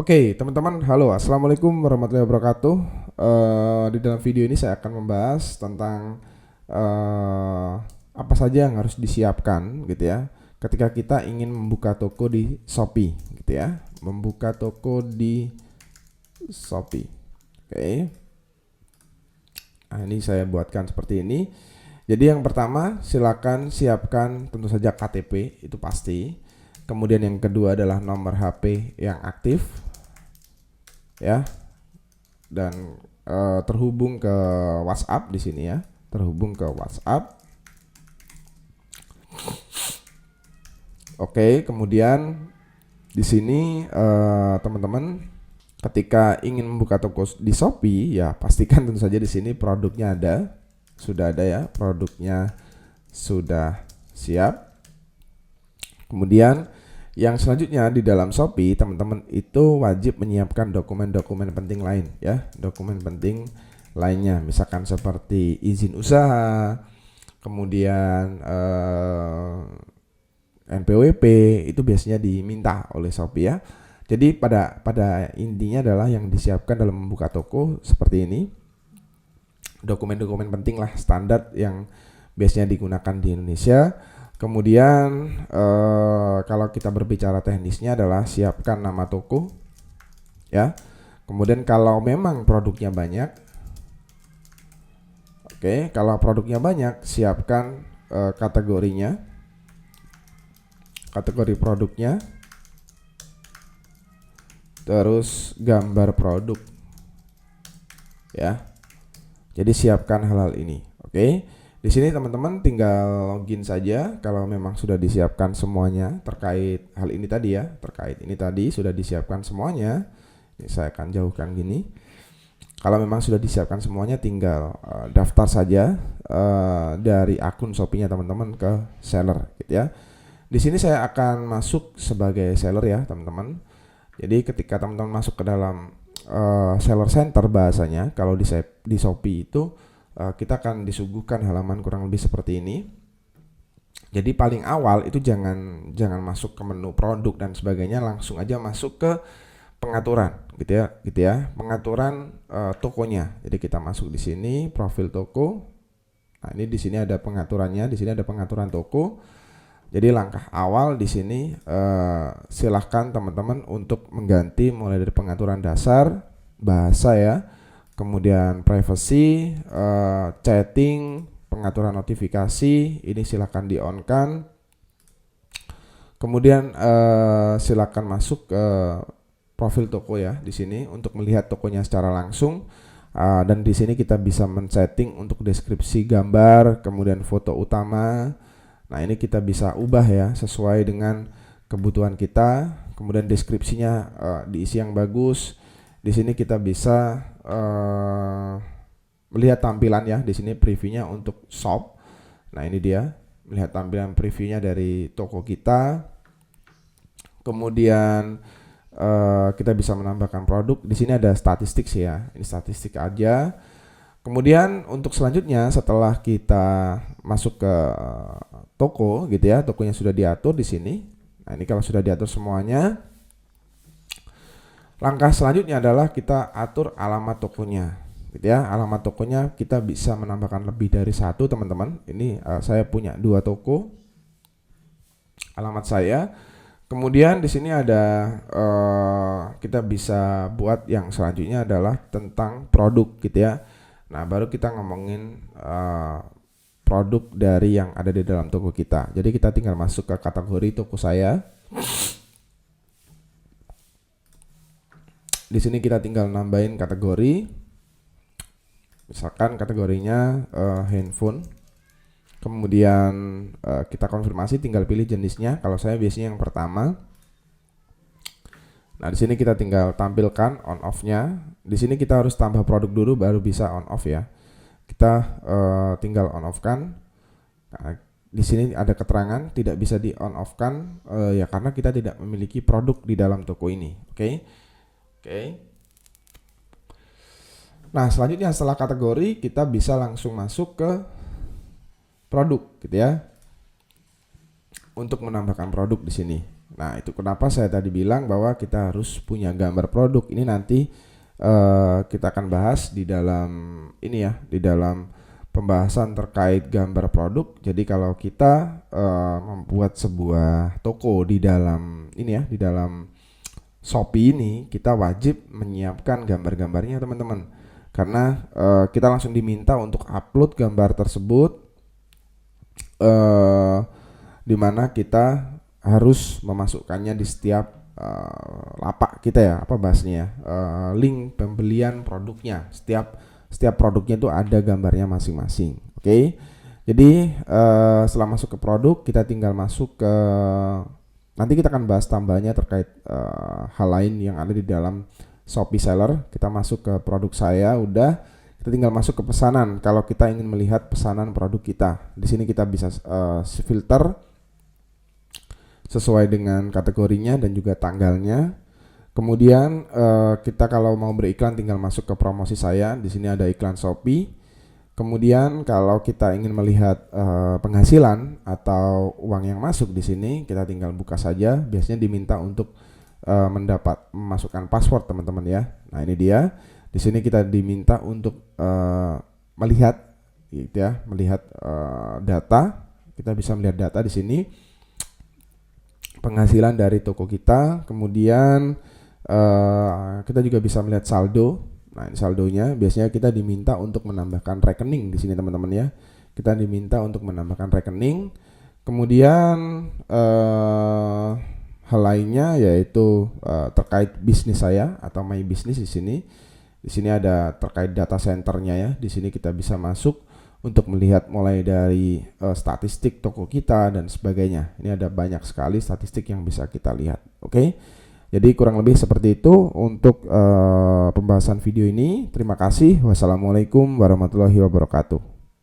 Oke, teman-teman, halo, assalamualaikum warahmatullahi wabarakatuh. Di dalam video ini saya akan membahas tentang eh, apa saja yang harus disiapkan, gitu ya, ketika kita ingin membuka toko di Shopee, gitu ya, membuka toko di Shopee. Oke, nah ini saya buatkan seperti ini. Jadi yang pertama, silakan siapkan tentu saja KTP, itu pasti. Kemudian yang kedua adalah nomor HP yang aktif, ya, dan terhubung ke WhatsApp di sini ya, terhubung ke WhatsApp. Oke, kemudian di sini teman-teman ketika ingin membuka toko di Shopee ya pastikan tentu saja di sini produknya ada, sudah ada ya, produknya sudah siap. Kemudian yang selanjutnya di dalam Shopee teman-teman itu wajib menyiapkan dokumen-dokumen penting lain ya, dokumen penting lainnya misalkan seperti izin usaha, kemudian NPWP itu biasanya diminta oleh Shopee ya. Jadi pada intinya adalah yang disiapkan dalam membuka toko seperti ini, dokumen-dokumen penting lah standar yang biasanya digunakan di Indonesia. Kemudian kalau kita berbicara teknisnya adalah siapkan nama toko ya. Kemudian kalau memang produknya banyak, oke, kalau produknya banyak siapkan kategorinya, kategori produknya, terus gambar produk ya. Jadi siapkan hal-hal ini, oke. Di sini teman-teman tinggal login saja kalau memang sudah disiapkan semuanya terkait hal ini tadi ya, terkait ini tadi sudah disiapkan semuanya. Ini saya akan jauhkan gini. Kalau memang sudah disiapkan semuanya tinggal daftar saja dari akun Shopee-nya teman-teman ke seller gitu ya. Di sini saya akan masuk sebagai seller ya teman-teman. Jadi ketika teman-teman masuk ke dalam seller center bahasanya, kalau di Shopee itu kita akan disuguhkan halaman kurang lebih seperti ini. Jadi paling awal itu jangan masuk ke menu produk dan sebagainya, langsung aja masuk ke pengaturan gitu ya, pengaturan tokonya. Jadi kita masuk di sini profil toko. Nah, ini di sini ada pengaturannya, di sini ada pengaturan toko. Jadi langkah awal di sini silahkan teman-teman untuk mengganti mulai dari pengaturan dasar bahasa ya, kemudian privacy, chatting, pengaturan notifikasi, ini silakan di on kan. Kemudian silakan masuk ke profil toko ya di sini untuk melihat tokonya secara langsung. Dan di sini kita bisa men-setting untuk deskripsi gambar, kemudian foto utama. Nah, ini kita bisa ubah ya sesuai dengan kebutuhan kita. Kemudian deskripsinya diisi yang bagus. Di sini kita bisa melihat tampilan ya, di sini previewnya untuk shop. Nah, ini dia melihat tampilan previewnya dari toko kita. Kemudian kita bisa menambahkan produk. Di sini ada statistik sih ya, ini statistik aja. Kemudian untuk selanjutnya setelah kita masuk ke toko gitu ya, tokonya sudah diatur di sini. Nah, ini kalau sudah diatur semuanya, langkah selanjutnya adalah kita atur alamat tokonya, gitu ya. Alamat tokonya kita bisa menambahkan lebih dari satu teman-teman. Ini saya punya 2 toko, alamat saya. Kemudian di sini ada kita bisa buat yang selanjutnya adalah tentang produk, gitu ya. Nah, baru kita ngomongin produk dari yang ada di dalam toko kita. Jadi kita tinggal masuk ke kategori toko saya. Di sini kita tinggal nambahin kategori. Misalkan kategorinya handphone. Kemudian kita konfirmasi, tinggal pilih jenisnya. Kalau saya biasanya yang pertama. Nah, di sini kita tinggal tampilkan on off-nya. Di sini kita harus tambah produk dulu baru bisa on off ya. Kita tinggal on off kan. Nah, di sini ada keterangan tidak bisa di on off kan ya karena kita tidak memiliki produk di dalam toko ini. Oke. Nah, selanjutnya setelah kategori kita bisa langsung masuk ke produk gitu ya. Untuk menambahkan produk di sini. Nah, itu kenapa saya tadi bilang bahwa kita harus punya gambar produk. Ini nanti kita akan bahas di dalam ini ya, di dalam pembahasan terkait gambar produk. Jadi kalau kita membuat sebuah toko di dalam ini ya, di dalam Shopee ini, kita wajib menyiapkan gambar-gambarnya teman-teman. Karena kita langsung diminta untuk upload gambar tersebut, di mana kita harus memasukkannya di setiap lapak kita ya, apa bahasnya ya, link pembelian produknya. Setiap produknya itu ada gambarnya masing-masing. Oke. Jadi setelah masuk ke produk, kita tinggal masuk ke, nanti kita akan bahas tambahnya terkait hal lain yang ada di dalam Shopee Seller. Kita masuk ke produk saya, udah kita tinggal masuk ke pesanan. Kalau kita ingin melihat pesanan produk kita, di sini kita bisa filter sesuai dengan kategorinya dan juga tanggalnya. Kemudian kita kalau mau beriklan tinggal masuk ke promosi saya. Di sini ada iklan Shopee. Kemudian kalau kita ingin melihat penghasilan atau uang yang masuk di sini, kita tinggal buka saja. Biasanya diminta untuk memasukkan password teman-teman ya. Nah, ini dia. Di sini kita diminta untuk melihat gitu ya, melihat data. Kita bisa melihat data di sini. Penghasilan dari toko kita, kemudian kita juga bisa melihat saldo. Nah, ini saldonya. Biasanya kita diminta untuk menambahkan rekening di sini teman-teman ya. Kita diminta untuk menambahkan rekening. Kemudian hal lainnya yaitu terkait bisnis saya atau my business di sini. Di sini ada terkait data centernya ya. Di sini kita bisa masuk untuk melihat mulai dari statistik toko kita dan sebagainya. Ini ada banyak sekali statistik yang bisa kita lihat. Oke. Jadi kurang lebih seperti itu untuk pembahasan video ini. Terima kasih. Wassalamualaikum warahmatullahi wabarakatuh.